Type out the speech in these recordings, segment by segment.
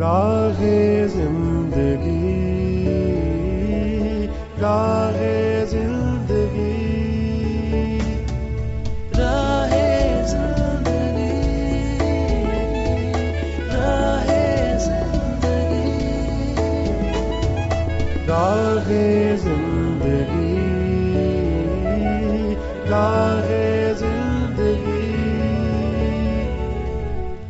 راہ زندگی، راہ زندگی، راہ زندگی، راہ زندگی، راہ زندگی، راہ زندگی۔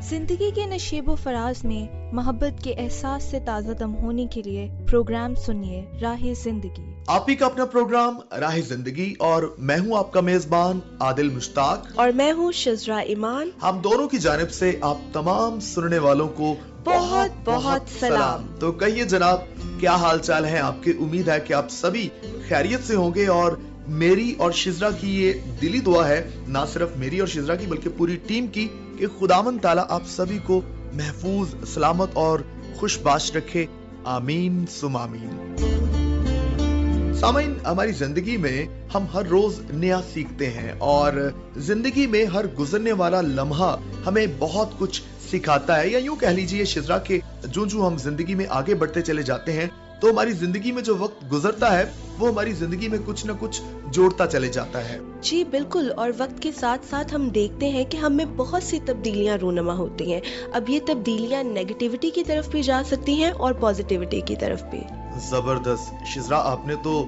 زندگی کے نشیب و فراز میں محبت کے احساس سے تازہ دم ہونے کے لیے پروگرام سنیے راہ زندگی۔ آپ ہی کا اپنا پروگرام راہ زندگی، اور میں ہوں آپ کا میزبان عادل مشتاق، اور میں ہوں شزرا ایمان۔ ہم دونوں کی جانب سے آپ تمام سننے والوں کو بہت بہت سلام۔ تو کہیے جناب، کیا حال چال ہے آپ کے؟ امید ہے کہ آپ سبھی خیریت سے ہوں گے، اور میری اور شزرا کی یہ دلی دعا ہے، نہ صرف میری اور شزرا کی بلکہ پوری ٹیم کی، کہ خداوند تعالیٰ آپ سبھی کو محفوظ، سلامت اور خوش باش رکھے، آمین ثم آمین۔ سامعین، ہماری زندگی میں ہم ہر روز نیا سیکھتے ہیں، اور زندگی میں ہر گزرنے والا لمحہ ہمیں بہت کچھ سکھاتا ہے، یا یوں کہہ لیجئے شزرا کہ جو ہم زندگی میں آگے بڑھتے چلے جاتے ہیں تو ہماری زندگی میں جو وقت گزرتا ہے وہ ہماری زندگی میں کچھ نہ کچھ جوڑتا چلے جاتا ہے۔ جی بالکل، اور وقت کے ساتھ ساتھ ہم دیکھتے ہیں کہ ہم میں بہت سی تبدیلیاں رونما ہوتی ہیں۔ اب یہ تبدیلیاں نیگیٹیوٹی کی طرف بھی جا سکتی ہیں اور پازیٹیوٹی کی طرف بھی۔ زبردست شزرا، آپ نے تو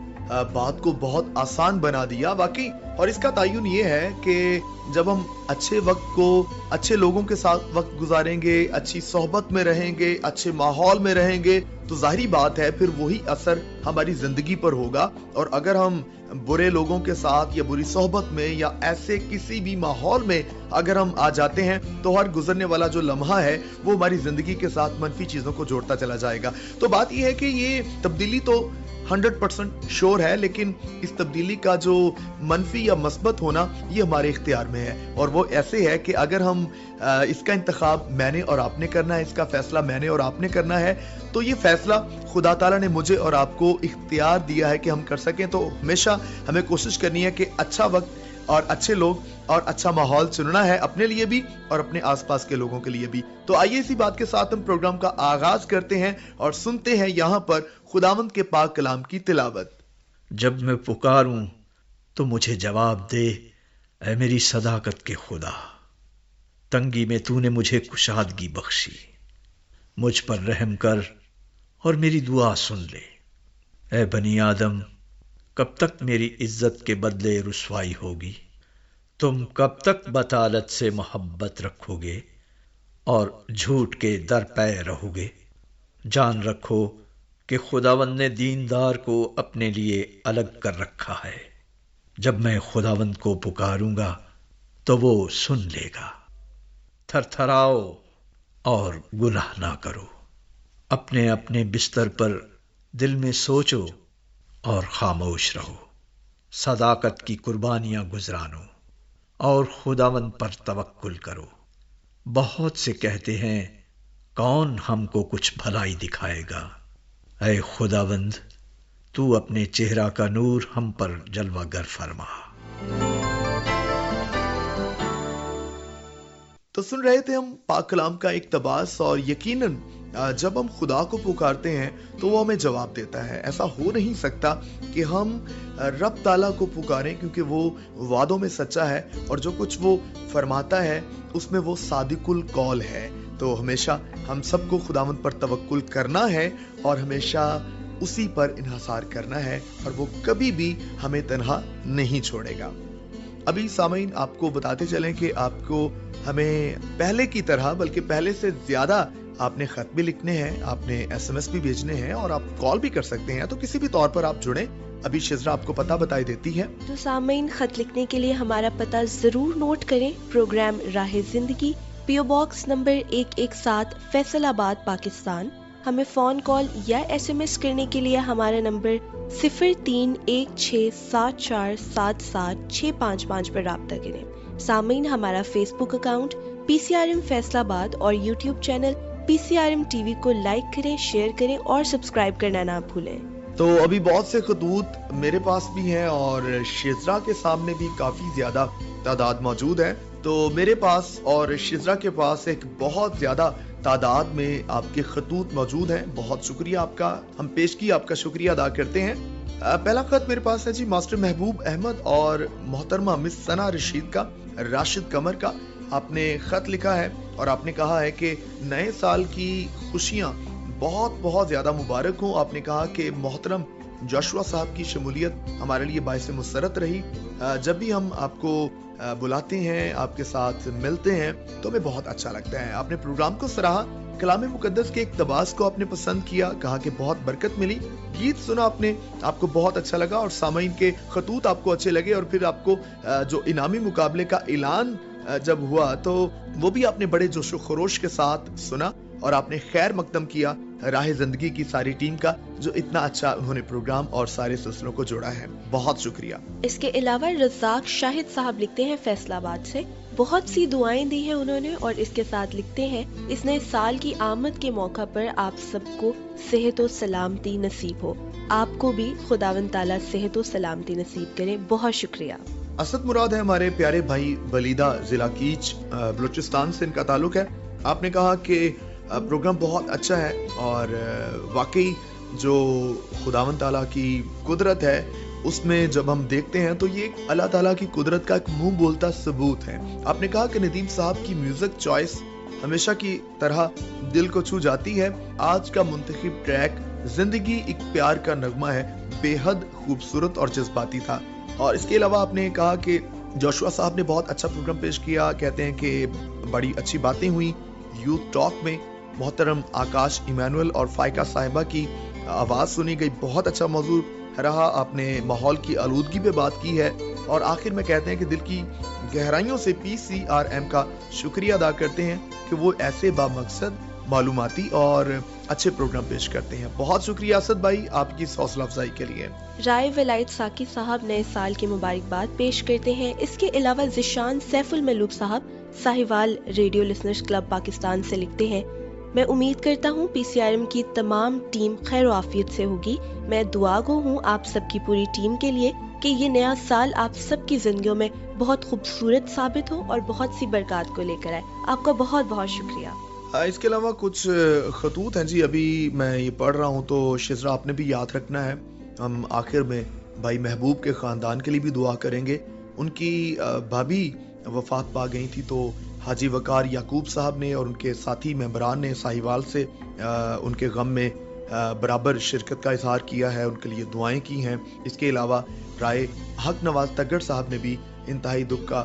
بات کو بہت آسان بنا دیا واقعی، اور اس کا تعین یہ ہے کہ جب ہم اچھے وقت کو اچھے لوگوں کے ساتھ وقت گزاریں گے، اچھی صحبت میں رہیں گے، اچھے ماحول میں رہیں گے، تو ظاہری بات ہے پھر وہی اثر ہماری زندگی پر ہوگا۔ اور اگر ہم برے لوگوں کے ساتھ یا بری صحبت میں یا ایسے کسی بھی ماحول میں اگر ہم آ جاتے ہیں تو ہر گزرنے والا جو لمحہ ہے وہ ہماری زندگی کے ساتھ منفی چیزوں کو جوڑتا چلا جائے گا۔ تو بات یہ ہے کہ یہ تبدیلی تو 100% شور ہے، لیکن اس تبدیلی کا جو منفی یا مثبت ہونا یہ ہمارے اختیار میں ہے، اور وہ ایسے ہے کہ اگر ہم اس کا انتخاب میں نے اور آپ نے کرنا ہے، اس کا فیصلہ میں نے اور آپ نے کرنا ہے، تو یہ فیصلہ خدا تعالیٰ نے مجھے اور آپ کو اختیار دیا ہے کہ ہم کر سکیں۔ تو ہمیشہ ہمیں کوشش کرنی ہے کہ اچھا وقت اور اچھے لوگ اور اچھا ماحول چننا ہے، اپنے لیے بھی اور اپنے آس پاس کے لوگوں کے لیے بھی۔ تو آئیے اسی بات کے ساتھ ہم پروگرام کا آغاز کرتے ہیں اور سنتے ہیں یہاں پر خداوند کے پاک کلام کی تلاوت۔ جب میں پکاروں تو مجھے جواب دے، اے میری صداقت کے خدا، تنگی میں تو نے مجھے کشادگی بخشی، مجھ پر رحم کر اور میری دعا سن لے۔ اے بنی آدم، کب تک میری عزت کے بدلے رسوائی ہوگی؟ تم کب تک بطالت سے محبت رکھو گے اور جھوٹ کے در پے رہو گے؟ جان رکھو کہ خداوند نے دیندار کو اپنے لیے الگ کر رکھا ہے۔ جب میں خداوند کو پکاروں گا تو وہ سن لے گا۔ تھر تھراؤ اور گناہ نہ کرو، اپنے اپنے بستر پر دل میں سوچو اور خاموش رہو، صداقت کی قربانیاں گزرانو اور خداوند پر توکل کرو۔ بہت سے کہتے ہیں کون ہم کو کچھ بھلائی دکھائے گا؟ اے خداوند، تو اپنے چہرہ کا نور ہم پر جلوہ گر فرما۔ تو سن رہے تھے ہم پاک کلام کا اقتباس، اور یقیناً جب ہم خدا کو پکارتے ہیں تو وہ ہمیں جواب دیتا ہے۔ ایسا ہو نہیں سکتا کہ ہم رب تعالیٰ کو پکاریں، کیونکہ وہ وعدوں میں سچا ہے اور جو کچھ وہ فرماتا ہے اس میں وہ صادق القول ہے۔ تو ہمیشہ ہم سب کو خداوند پر توکل کرنا ہے اور ہمیشہ اسی پر انحصار کرنا ہے، اور وہ کبھی بھی ہمیں تنہا نہیں چھوڑے گا۔ ابھی سامعین آپ کو بتاتے چلیں کہ آپ کو ہمیں پہلے کی طرح بلکہ پہلے سے زیادہ آپ نے خط بھی لکھنے ہیں، آپ نے SMS بھی بھیجنے ہیں، اور آپ کال بھی کر سکتے ہیں۔ تو کسی بھی طور پر آپ جڑیں۔ ابھی شزرا آپ کو پتہ بتائی دیتی ہے۔ تو سامعین، خط لکھنے کے لیے ہمارا پتہ ضرور نوٹ کریں۔ پروگرام راہ زندگی، PO باکس نمبر 117، فیصل آباد، پاکستان۔ ہمیں فون کال یا SMS کرنے کے لیے ہمارا نمبر 0316747765 پر رابطہ کریں۔ سامعین، ہمارا فیس بک اکاؤنٹ PCRM فیصل آباد اور یوٹیوب چینل PCRM TV کو لائک کریں، شیئر کریں اور سبسکرائب کرنا نہ بھولیں۔ تو ابھی بہت سے خطوط میرے پاس بھی ہیں اور شزرا کے سامنے بھی کافی زیادہ تعداد موجود ہے۔ تو میرے پاس اور شزرا کے پاس ایک بہت زیادہ تعداد میں آپ کے خطوط موجود ہیں. بہت شکریہ آپ کا. ہم پیشگی آپ کا شکریہ ادا کرتے ہیں. پہلا خط میرے پاس ہے جی ماسٹر محبوب احمد اور محترمہ مس ثنا رشید کا, راشد قمر کا. آپ نے خط لکھا ہے اور آپ نے کہا ہے کہ نئے سال کی خوشیاں بہت بہت زیادہ مبارک ہوں. آپ نے کہا کہ محترم جوشوا صاحب کی شمولیت ہمارے لیے باعث مسرت رہی. جب بھی ہم آپ کو بلاتے ہیں, آپ کے ساتھ ملتے ہیں تو ہمیں بہت اچھا لگتا ہے. آپ نے پروگرام کو سراہا, کلام مقدس کے اقتباس کو آپ نے پسند کیا, کہا کہ بہت برکت ملی. گیت سنا آپ نے, آپ کو بہت اچھا لگا اور سامعین کے خطوط آپ کو اچھے لگے. اور پھر آپ کو جو انعامی مقابلے کا اعلان جب ہوا تو وہ بھی آپ نے بڑے جوش و خروش کے ساتھ سنا اور آپ نے خیر مقدم کیا راہ زندگی کی ساری ٹیم کا, جو اتنا اچھا انہوں نے پروگرام اور سارے سلسلوں کو جوڑا ہے. بہت شکریہ. اس کے علاوہ رزاق شاہد صاحب لکھتے ہیں فیصل آباد سے. بہت سی دعائیں دی ہیں انہوں نے اور اس کے ساتھ لکھتے ہیں اس نئے سال کی آمد کے موقع پر آپ سب کو صحت و سلامتی نصیب ہو. آپ کو بھی خداوند تعالیٰ صحت و سلامتی نصیب کرے. بہت شکریہ. اسد مراد ہے ہمارے پیارے بھائی بلیدہ, ضلع کیچ, بلوچستان سے ان کا تعلق ہے. آپ نے کہا کہ پروگرام بہت اچھا ہے اور واقعی جو خداوند تعالیٰ کی قدرت ہے اس میں جب ہم دیکھتے ہیں تو یہ اللہ تعالیٰ کی قدرت کا ایک منہ بولتا ثبوت ہے. آپ نے کہا کہ ندیم صاحب کی میوزک چوائس ہمیشہ کی طرح دل کو چھو جاتی ہے. آج کا منتخب ٹریک زندگی ایک پیار کا نغمہ ہے, بے حد خوبصورت اور جذباتی تھا. اور اس کے علاوہ آپ نے کہا کہ جوشوا صاحب نے بہت اچھا پروگرام پیش کیا. کہتے ہیں کہ بڑی اچھی باتیں ہوئی یوتھ ٹاک میں. محترم آکاش ایمینول اور فائقہ صاحبہ کی آواز سنی گئی, بہت اچھا موضوع رہا. آپ نے ماحول کی آلودگی پہ بات کی ہے اور آخر میں کہتے ہیں کہ دل کی گہرائیوں سے PCRM کا شکریہ ادا کرتے ہیں کہ وہ ایسے بامقصد, معلوماتی اور اچھے پروگرام پیش کرتے ہیں. بہت شکریہ اسد بھائی آپ کی حوصلہ افزائی کے لیے. رائے ولایت ساکی صاحب نئے سال کی مبارکباد پیش کرتے ہیں. اس کے علاوہ ذیشان سیف الملوک صاحب Sahiwal radio listeners club Pakistan سے لکھتے ہیں میں امید کرتا ہوں PCRM کی تمام ٹیم خیر و عافیت سے ہوگی. میں دعا گو ہوں آپ سب کی پوری ٹیم کے لیے کہ یہ نیا سال آپ سب کی زندگیوں میں بہت خوبصورت ثابت ہو اور بہت سی برکات کو لے کر آئے. آپ کا بہت بہت شکریہ. اس کے علاوہ کچھ خطوط ہیں جی, ابھی میں یہ پڑھ رہا ہوں تو شزرا آپ نے بھی یاد رکھنا ہے. ہم آخر میں بھائی محبوب کے خاندان کے لیے بھی دعا کریں گے. ان کی بھابھی وفات پا گئی تھی تو حاجی وقار یعقوب صاحب نے اور ان کے ساتھی ممبران نے ساہیوال سے ان کے غم میں برابر شرکت کا اظہار کیا ہے, ان کے لیے دعائیں کی ہیں. اس کے علاوہ رائے حق نواز تگڑ صاحب نے بھی انتہائی دکھ کا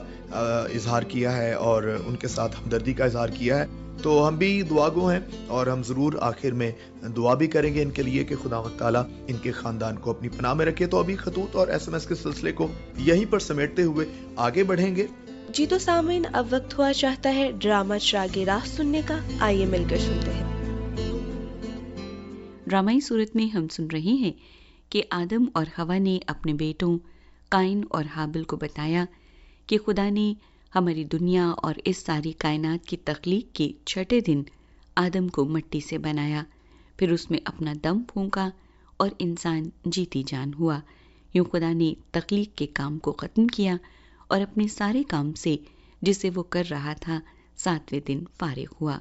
اظہار کیا ہے اور ان کے ساتھ ہمدردی کا اظہار کیا ہے. تو ہم بھی دعا گو ہیں اور ہم ضرور آخر میں دعا بھی کریں گے ان کے لیے کہ خداوند تعالیٰ ان کے خاندان کو اپنی پناہ میں رکھے. تو ابھی خطوط اور SMS کے سلسلے کو یہیں پر سمیٹتے ہوئے آگے بڑھیں گے. جی تو سامعین, اب وقت ہوا چاہتا ہے ڈرامہ چراغ راہ سننے کا. آئیے مل کر سنتے ہیں. ڈرامائی صورت میں ہم سن رہے ہیں کہ آدم اور حوا نے اپنے بیٹوں قائن اور حابل کو بتایا کہ خدا نے ہماری دنیا اور اس ساری کائنات کی تخلیق کے چھٹے دن آدم کو مٹی سے بنایا, پھر اس میں اپنا دم پھونکا اور انسان جیتی جان ہوا. یوں خدا نے تخلیق کے کام کو ختم کیا اور اپنے سارے کام سے جسے وہ کر رہا تھا 7ویں دن فارغ ہوا.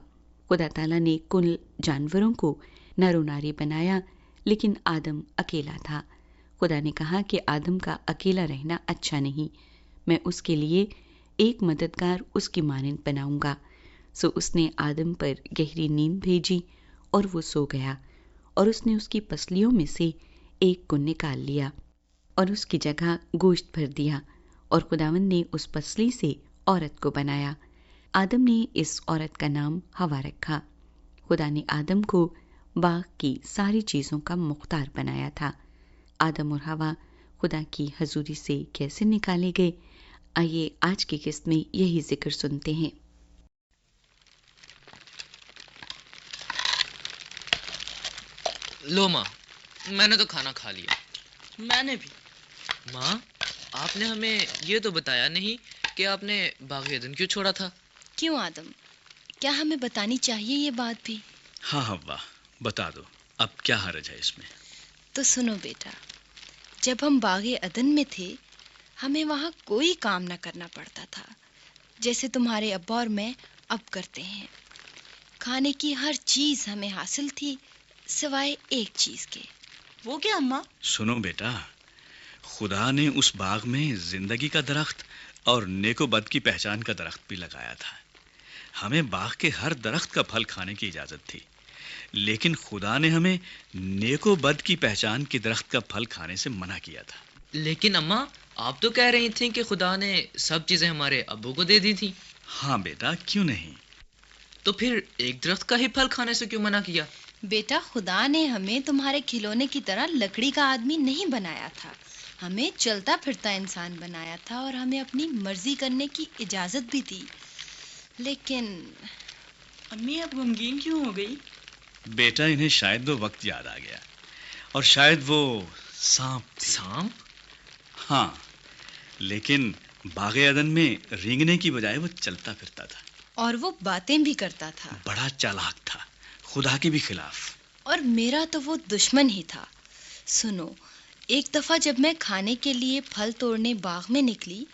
خدا تعالیٰ نے کل جانوروں کو نر و ناری بنایا لیکن آدم اکیلا تھا. خدا نے کہا کہ آدم کا اکیلا رہنا اچھا نہیں, میں اس کے لیے ایک مددگار اس کی مانند بناؤں گا. سو اس نے آدم پر گہری نیند بھیجی اور وہ سو گیا, اور اس نے اس کی پسلیوں میں سے ایک کو نکال لیا اور اس کی جگہ گوشت بھر دیا, اور خداوند نے اس پسلی سے عورت کو بنایا. آدم نے اس عورت کا نام حوا رکھا. خدا نے آدم کو باغ کی ساری چیزوں کا مختار بنایا تھا. آدم اور حوا خدا کی حضوری سے کیسے نکالے گئے, آئیے آج کی قسط میں یہی ذکر سنتے ہیں. لو ماں, میں نے تو کھانا کھا لیا. میں نے بھی. ماں, آپ نے ہمیں یہ تو بتایا نہیں کہ آپ نے باغ عدن کیوں چھوڑا تھا. کیوں آدم, کیا ہمیں بتانی چاہیے یہ بات بھی؟ ہاں حوا, بتا دو, اب کیا حرج ہے اس میں. تو سنو بیٹا, جب ہم باغ عدن میں تھے ہمیں وہاں کوئی کام نہ کرنا پڑتا تھا جیسے تمہارے ابا اور میں اب کرتے ہیں. کھانے کی ہر چیز ہمیں حاصل تھی سوائے ایک چیز کے۔ وہ کیا اماں؟ سنو بیٹا، خدا نے اس باغ میں زندگی کا درخت اور نیک و بد کی پہچان کا درخت بھی لگایا تھا۔ ہمیں باغ کے ہر درخت کا پھل کھانے کی اجازت تھی، لیکن خدا نے ہمیں نیک و بد کی پہچان کے درخت کا پھل کھانے سے منع کیا تھا۔ لیکن اماں، آپ تو کہہ رہی تھیں کہ خدا نے سب چیزیں ہمارے ابو کو دے دی تھی۔ ہاں بیٹا، کیوں نہیں؟ تو پھر ایک درخت کا ہی پھل کھانے سے کیوں منع کیا؟ بیٹا، خدا نے ہمیں تمہارے کھلونے کی طرح لکڑی کا آدمی نہیں بنایا تھا، ہمیں چلتا پھرتا انسان بنایا تھا اور ہمیں اپنی مرضی کرنے کی اجازت بھی دی۔ لیکن امی اب غمگین کیوں ہو گئی؟ بیٹا، انہیں شاید وہ وقت یاد آ گیا، اور شاید وہ سانپ تھی۔ سانپ؟ ہاں، لیکن باغ عدن میں رینگنے کی بجائے وہ چلتا پھرتا تھا، اور وہ باتیں بھی کرتا تھا، بڑا چالاک تھا، خدا کے بھی خلاف۔ اور میرا تو وہ دشمن ہی تھا۔ سنو، ایک دفعہ جب میں کھانے کے لیے پھل توڑنے باغ میں نکلی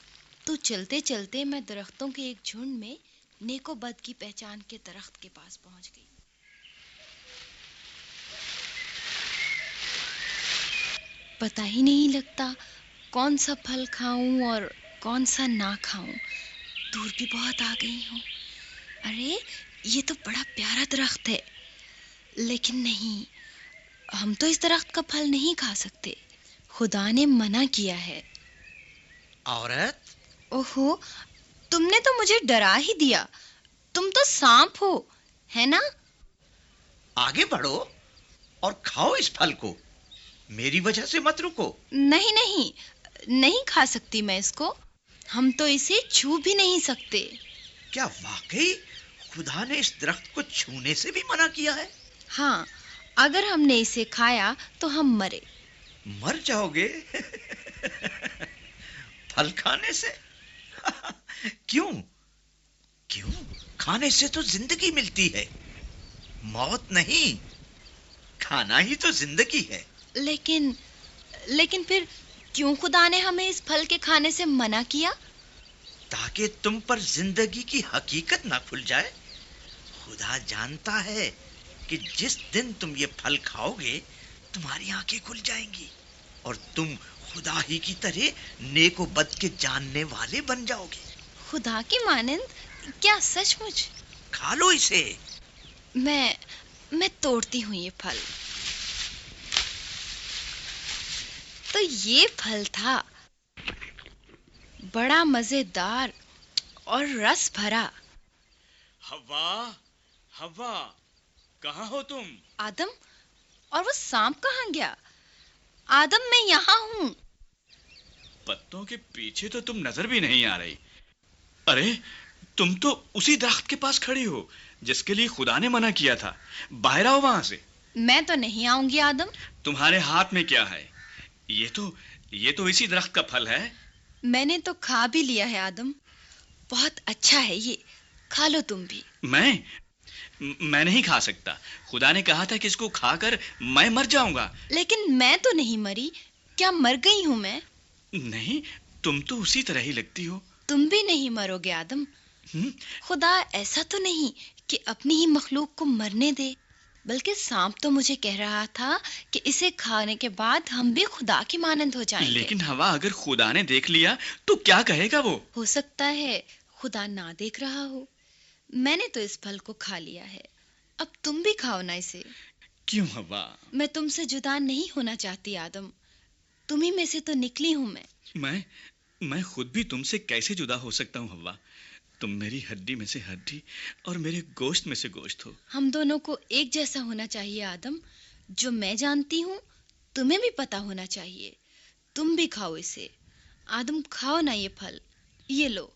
تو چلتے چلتے میں درختوں کے ایک جھنڈ میں نیک و بد کی پہچان کے درخت کے پاس پہنچ گئی۔ پتہ ہی نہیں لگتا کون سا پھل کھاؤں اور کون سا نہ کھاؤں، دور بھی بہت آ گئی ہوں۔ ارے یہ تو بڑا پیارا درخت ہے، لیکن نہیں، ہم تو اس درخت کا پھل نہیں کھا سکتے، خدا نے منع کیا ہے۔ عورت، اوہو، تم نے تو مجھے ڈرا ہی دیا، تم تو سانپ ہو، ہے نا؟ آگے بڑھو اور کھاؤ اس پھل کو، میری وجہ سے مت رکو۔ نہیں نہیں، نہیں کھا سکتی میں اس کو، ہم تو اسے چھو بھی نہیں سکتے۔ کیا واقعی خدا نے اس درخت کو چھونے سے بھی منع کیا ہے؟ ہاں، اگر ہم نے اسے کھایا تو ہم مرے۔ مر جاؤ گے؟ پھل کھانے سے؟ کیوں؟ کھانے سے تو زندگی ملتی ہے، موت نہیں، کھانا ہی تو زندگی ہے۔ لیکن پھر کیوں خدا نے ہمیں اس پھل کے کھانے سے منع کیا؟ تاکہ تم پر زندگی کی حقیقت نہ کھل جائے۔ خدا جانتا ہے کہ جس دن تم یہ پھل کھاؤ گے تمہاری آنکھیں کھل جائیں گی اور تم خدا ہی کی طرح نیک و بد کے جاننے والے بن جاؤ گے۔ خدا کی مانند؟ کیا سچ مچ؟ کھا لو اسے۔ میں توڑتی ہوں یہ پھل۔ تو یہ پھل تھا، بڑا مزیدار اور رس بھرا۔ ہوا، کہاں ہو تم؟ آدم، اور وہ سانپ کہاں گیا؟ آدم، میں یہاں ہوں۔ پتوں کے پیچھے تو تم نظر بھی نہیں آ رہی۔ ارے تم تو اسی درخت کے پاس کھڑی ہو جس کے لیے خدا نے منع کیا تھا، باہر آؤ وہاں سے۔ میں تو نہیں آؤں گی آدم۔ تمہارے ہاتھ میں کیا ہے؟ یہ تو اسی درخت کا پھل ہے۔ میں نے تو کھا بھی لیا ہے آدم، بہت اچھا ہے یہ، کھا لو تم بھی۔ میں نہیں کھا سکتا، خدا نے کہا تھا کہ اس کو کھا کر میں مر جاؤں گا۔ لیکن میں تو نہیں مری، کیا مر گئی ہوں میں؟ نہیں، تم تو اسی طرح ہی لگتی ہو۔ تم بھی نہیں مرو گے آدم، خدا ایسا تو نہیں کہ اپنی ہی مخلوق کو مرنے دے، بلکہ سانپ تو مجھے کہہ رہا تھا کہ اسے کھانے کے بعد ہم بھی خدا کی مانند ہو جائیں گے۔ لیکن ہوا، اگر خدا نے دیکھ لیا تو کیا کہے گا وہ؟ ہو سکتا ہے خدا نہ دیکھ رہا ہو، میں نے تو اس پھل کو کھا لیا ہے، اب تم بھی کھاؤ نا اسے۔ کیوں ہوا؟ میں تم سے جدا نہیں ہونا چاہتی آدم، تمہیں میں سے تو نکلی ہوں میں خود بھی تم سے کیسے جدا ہو سکتا ہوں ہوا؟ تم میری ہڈی میں سے ہڈی اور میرے گوشت میں سے گوشت ہو۔ ہم دونوں کو ایک جیسا ہونا چاہیے آدم، جو میں جانتی ہوں تمہیں بھی پتا ہونا چاہیے۔ تم بھی کھاؤ اسے آدم، کھاؤ نا یہ پھل، یہ لو۔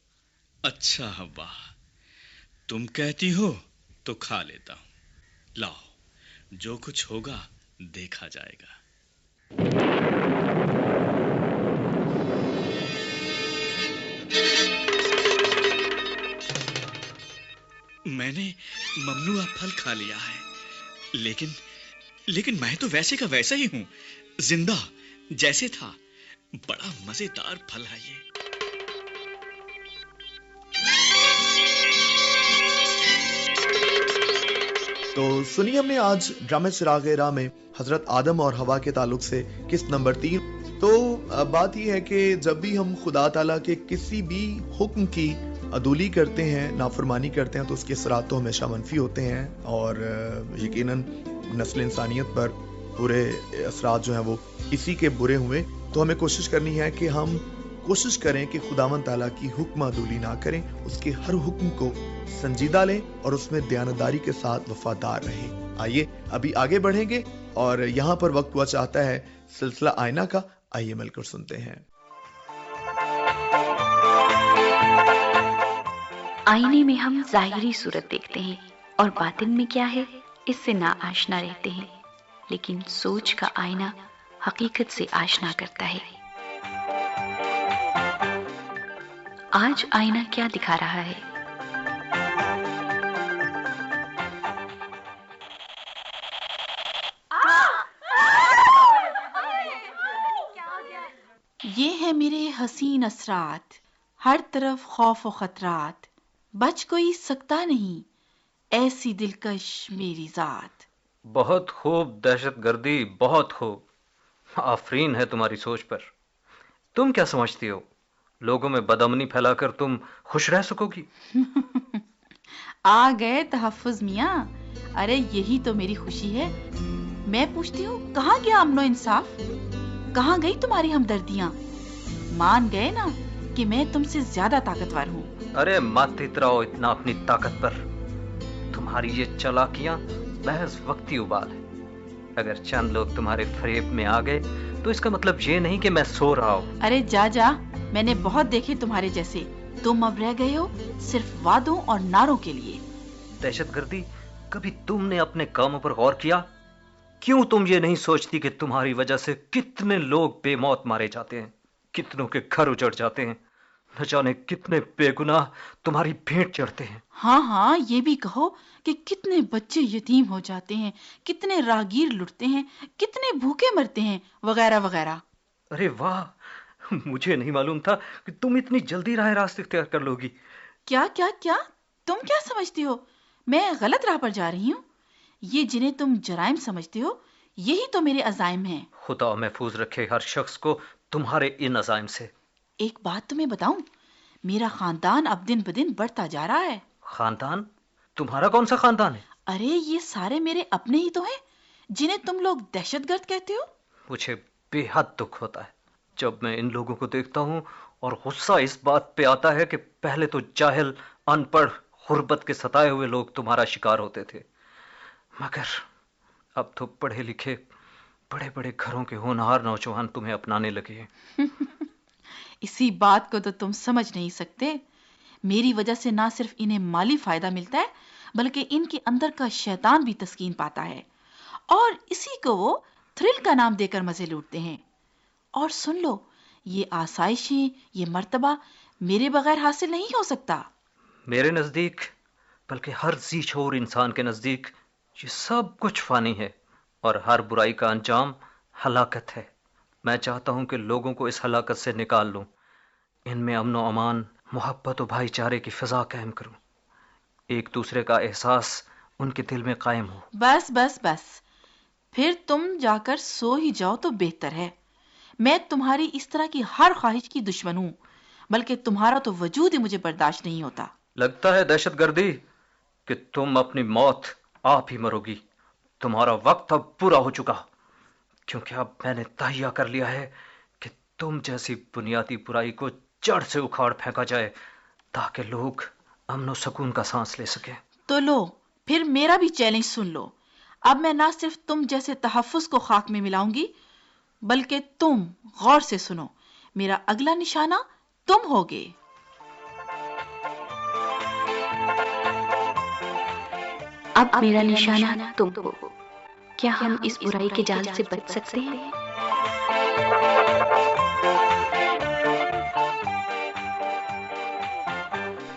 اچھا ہوا، تم کہتی ہو تو کھا لیتا ہوں، لاؤ، جو کچھ ہوگا دیکھا جائے گا۔ میں نے ممنوعہ پھل کھا لیا ہے، لیکن میں تو ویسے کا ویسا ہی ہوں، زندہ جیسے تھا۔ بڑا مزیدار پھل ہے یہ۔ تو سنیے ہم نے آج ڈرامے چراغ راہ میں حضرت آدم اور حوا کے تعلق سے قسط نمبر 3. تو بات یہ ہے کہ جب بھی ہم خدا تعالیٰ کے کسی بھی حکم کی عدولی کرتے ہیں، نافرمانی کرتے ہیں، تو اس کے اثرات تو ہمیشہ منفی ہوتے ہیں اور یقیناً نسل انسانیت پر برے اثرات جو ہیں وہ اسی کے برے ہوئے. تو ہمیں کوشش کرنی ہے کہ ہم کوشش کریں کہ خداوند تعالیٰ کی حکم عدولی نہ کریں، اس کے ہر حکم کو سنجیدہ لیں اور اس میں دیانتداری کے ساتھ وفادار رہیں. آئیے ابھی آگے بڑھیں گے اور یہاں پر وقت ہوا چاہتا ہے سلسلہ آئینہ کا. آئیے مل کر سنتے ہیں. آئینے میں ہم ظاہری صورت دیکھتے ہیں اور باطن میں کیا ہے اس سے نا آشنا رہتے ہیں، لیکن سوچ کا آئینہ حقیقت سے آشنا کرتا ہے. آج آئینہ کیا دکھا رہا ہے؟ یہ ہے میرے حسین اسرات، ہر طرف خوف و خطرات، بچ کوئی سکتا نہیں، ایسی دلکش میری ذات. بہت خوب دہشت گردی، بہت خوب. آفرین ہے تمہاری سوچ پر. تم کیا سمجھتی ہو لوگوں میں بدامنی پھیلا کر تم خوش رہ سکو گی؟ آ گئے تحفظ میاں. ارے یہی تو میری خوشی ہے. میں پوچھتی ہوں کہاں گیا امن و انصاف؟ کہاں گئی تمہاری ہمدردیاں؟ مان گئے نا کہ میں تم سے زیادہ طاقتور ہوں. ارے مت اتراؤ اتنا اپنی طاقت پر. تمہاری یہ چالاکیاں محض وقتی ابال ہے. اگر چند لوگ تمہارے فریب میں آ گئے تو اس کا مطلب یہ نہیں کہ میں سو رہا ہوں. ارے جا جا، میں نے بہت دیکھے تمہارے جیسے. تم اب رہ گئے ہو صرف وعدوں اور نعروں کے لیے. دہشت گردی، کبھی تم نے اپنے کاموں پر غور کیا؟ کیوں تم یہ نہیں سوچتی کہ تمہاری وجہ سے کتنے لوگ بے موت مارے جاتے ہیں، کتنوں کے گھر اجڑ جاتے ہیں، نہ جانے کتنے بے گناہ تمہاری بھیٹ چڑھتے ہیں. ہاں ہاں، یہ بھی کہو کہ کتنے بچے یتیم ہو جاتے ہیں، کتنے راگیر لٹتے ہیں، کتنے بھوکے مرتے ہیں، وغیرہ وغیرہ. ارے واہ، مجھے نہیں معلوم تھا کہ تم اتنی جلدی راہ راست اختیار کر لو گی. کیا کیا کیا؟ تم کیا سمجھتی ہو میں غلط راہ پر جا رہی ہوں؟ یہ جنہیں تم جرائم سمجھتے ہو یہی تو میرے عزائم ہیں. خدا محفوظ رکھے ہر شخص کو تمہارے ان عزائم سے. ایک بات تمہیں بتاؤں، میرا خاندان اب دن بدن بڑھتا جا رہا ہے. خاندان؟ تمہارا کون سا خاندان ہے؟ ارے یہ سارے میرے اپنے ہی تو ہیں جنہیں تم لوگ دہشت گرد کہتے ہو. مجھے بے حد دکھ ہوتا ہے جب میں ان لوگوں کو دیکھتا ہوں اور غصہ اس بات پہ آتا ہے کہ پہلے تو جاہل، ان پڑھ، غربت کے ستائے ہوئے لوگ تمہارا شکار ہوتے تھے، مگر اب تو پڑھے لکھے بڑے بڑے گھروں کے ہونہار نوجوان تمہیں اپنانے لگے ہیں. اسی بات کو تو تم سمجھ نہیں سکتے. میری وجہ سے نہ صرف انہیں مالی فائدہ ملتا ہے بلکہ ان کے اندر کا شیطان بھی تسکین پاتا ہے اور اسی کو وہ تھرل کا نام دے کر مزے لوٹتے ہیں. اور سن لو، یہ آسائشیں، یہ مرتبہ میرے بغیر حاصل نہیں ہو سکتا. میرے نزدیک، بلکہ ہر ذی شعور انسان کے نزدیک، یہ سب کچھ فانی ہے اور ہر برائی کا انجام ہلاکت ہے. میں چاہتا ہوں کہ لوگوں کو اس ہلاکت سے نکال لوں، ان میں امن و امان، محبت و بھائی چارے کی فضا قائم کروں، ایک دوسرے کا احساس ان کے دل میں قائم ہو. بس بس بس، پھر تم جا کر سو ہی جاؤ تو بہتر ہے. میں تمہاری اس طرح کی ہر خواہش کی دشمن ہوں، بلکہ تمہارا تو وجود ہی مجھے برداشت نہیں ہوتا. لگتا ہے دہشت گردی کہ تم اپنی موت آپ ہی مرو گی. تمہارا وقت اب پورا ہو چکا، کیونکہ اب میں نے تہیہ کر لیا ہے کہ تم جیسی بنیادی برائی کو جڑ سے اکھاڑ پھینکا جائے تاکہ لوگ امن و سکون کا سانس لے سکیں. تو لو، پھر میرا بھی چیلنج سن لو. اب میں نہ صرف تم جیسے تحفظ کو خاک میں ملاؤں گی، بلکہ تم غور سے سنو، میرا اگلا نشانہ تم ہوگے. اب میرا نشانہ تم ہو. کیا ہم اس برائی کے جال سے بچ سکتے ہیں؟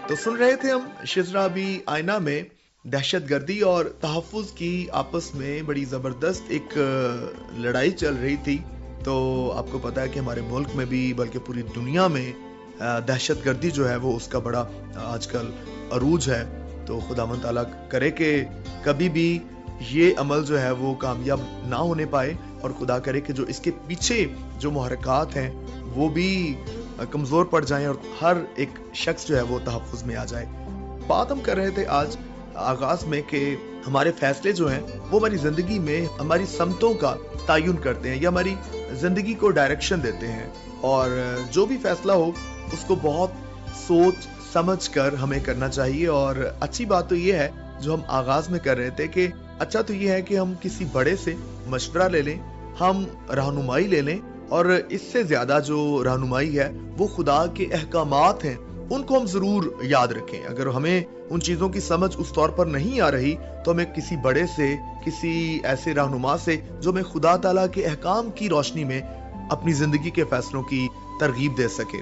تو سن رہے تھے ہم شزرا بھی آئینہ میں دہشت گردی اور تحفظ کی آپس میں بڑی زبردست ایک لڑائی چل رہی تھی. تو آپ کو پتا ہے کہ ہمارے ملک میں بھی بلکہ پوری دنیا میں دہشت گردی جو ہے وہ اس کا بڑا آج کل عروج ہے. تو خداوند تعالیٰ کرے کہ کبھی بھی یہ عمل جو ہے وہ کامیاب نہ ہونے پائے، اور خدا کرے کہ جو اس کے پیچھے جو محرکات ہیں وہ بھی کمزور پڑ جائیں اور ہر ایک شخص جو ہے وہ تحفظ میں آ جائے۔ بات ہم کر رہے تھے آج آغاز میں کہ ہمارے فیصلے جو ہیں وہ ہماری زندگی میں ہماری سمتوں کا تعین کرتے ہیں یا ہماری زندگی کو ڈائریکشن دیتے ہیں، اور جو بھی فیصلہ ہو اس کو بہت سوچ سمجھ کر ہمیں کرنا چاہیے۔ اور اچھی بات تو یہ ہے جو ہم آغاز میں کر رہے تھے کہ اچھا تو یہ ہے کہ ہم کسی بڑے سے مشورہ لے لیں، ہم رہنمائی لے لیں، اور اس سے زیادہ جو رہنمائی ہے وہ خدا کے احکامات ہیں، ان کو ہم ضرور یاد رکھیں۔ اگر ہمیں ان چیزوں کی سمجھ اس طور پر نہیں آ رہی تو ہمیں کسی بڑے سے، کسی ایسے رہنما سے جو ہمیں خدا تعالیٰ کے احکام کی روشنی میں اپنی زندگی کے فیصلوں کی ترغیب دے سکے۔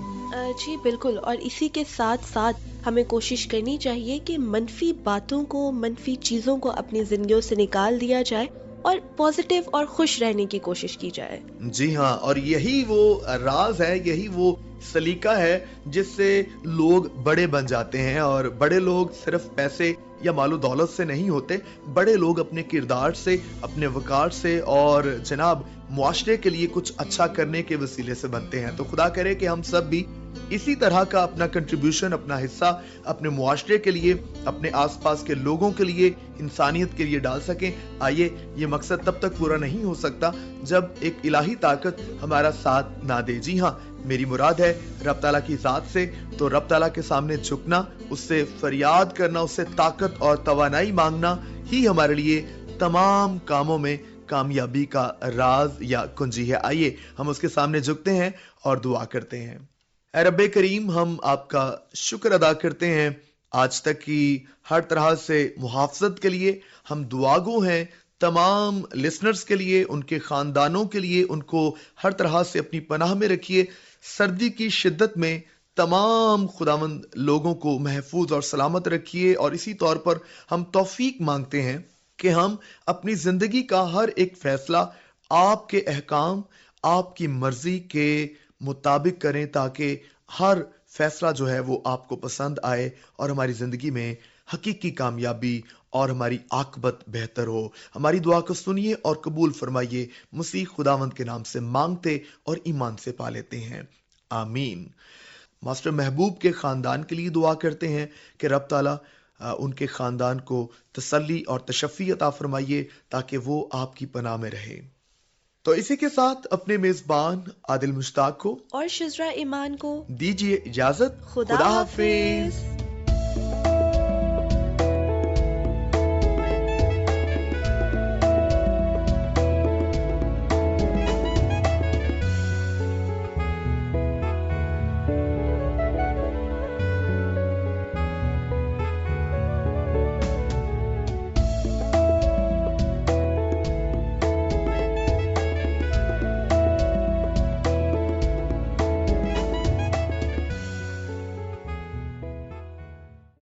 جی بالکل، اور اسی کے ساتھ ساتھ ہمیں کوشش کرنی چاہیے کہ منفی باتوں کو، منفی چیزوں کو اپنی زندگیوں سے نکال دیا جائے اور پازیٹیو اور خوش رہنے کی کوشش کی جائے۔ جی ہاں، اور یہی وہ راز ہے، یہی وہ سلیقہ ہے جس سے لوگ بڑے بن جاتے ہیں، اور بڑے لوگ صرف پیسے یا مال و دولت سے نہیں ہوتے، بڑے لوگ اپنے کردار سے، اپنے وقار سے اور جناب معاشرے کے لیے کچھ اچھا کرنے کے وسیلے سے بنتے ہیں۔ تو خدا کرے کہ ہم سب بھی اسی طرح کا اپنا کنٹریبیوشن، اپنا حصہ اپنے معاشرے کے لیے، اپنے آس پاس کے لوگوں کے لیے، انسانیت کے لیے ڈال سکیں۔ آئیے، یہ مقصد تب تک پورا نہیں ہو سکتا جب ایک الہی طاقت ہمارا ساتھ نہ دے۔ جی ہاں، میری مراد ہے رب تعالیٰ کی ذات سے، تو رب تعالیٰ کے سامنے جھکنا، اس سے فریاد کرنا، اس سے طاقت اور توانائی مانگنا ہی ہمارے لیے تمام کاموں میں کامیابی کا راز یا کنجی ہے۔ آئیے ہم اس کے سامنے جھکتے ہیں اور دعا کرتے ہیں۔ اے رب کریم، ہم آپ کا شکر ادا کرتے ہیں آج تک کی ہر طرح سے محافظت کے لیے۔ ہم دعا گو ہیں تمام لسنرز کے لیے، ان کے خاندانوں کے لیے، ان کو ہر طرح سے اپنی پناہ میں رکھیے۔ سردی کی شدت میں تمام خداوند لوگوں کو محفوظ اور سلامت رکھیے، اور اسی طور پر ہم توفیق مانگتے ہیں کہ ہم اپنی زندگی کا ہر ایک فیصلہ آپ کے احکام، آپ کی مرضی کے مطابق کریں، تاکہ ہر فیصلہ جو ہے وہ آپ کو پسند آئے اور ہماری زندگی میں حقیقی کامیابی اور ہماری عاقبت بہتر ہو۔ ہماری دعا کو سنیے اور قبول فرمائیے، مسیح خداوند کے نام سے مانگتے اور ایمان سے پا لیتے ہیں، آمین۔ ماسٹر محبوب کے خاندان کے لیے دعا کرتے ہیں کہ رب تعالیٰ ان کے خاندان کو تسلی اور تشفی عطا فرمائیے تاکہ وہ آپ کی پناہ میں رہے۔ تو اسی کے ساتھ اپنے میزبان عادل مشتاق کو اور شزرا ایمان کو دیجیے اجازت۔ خدا حافظ۔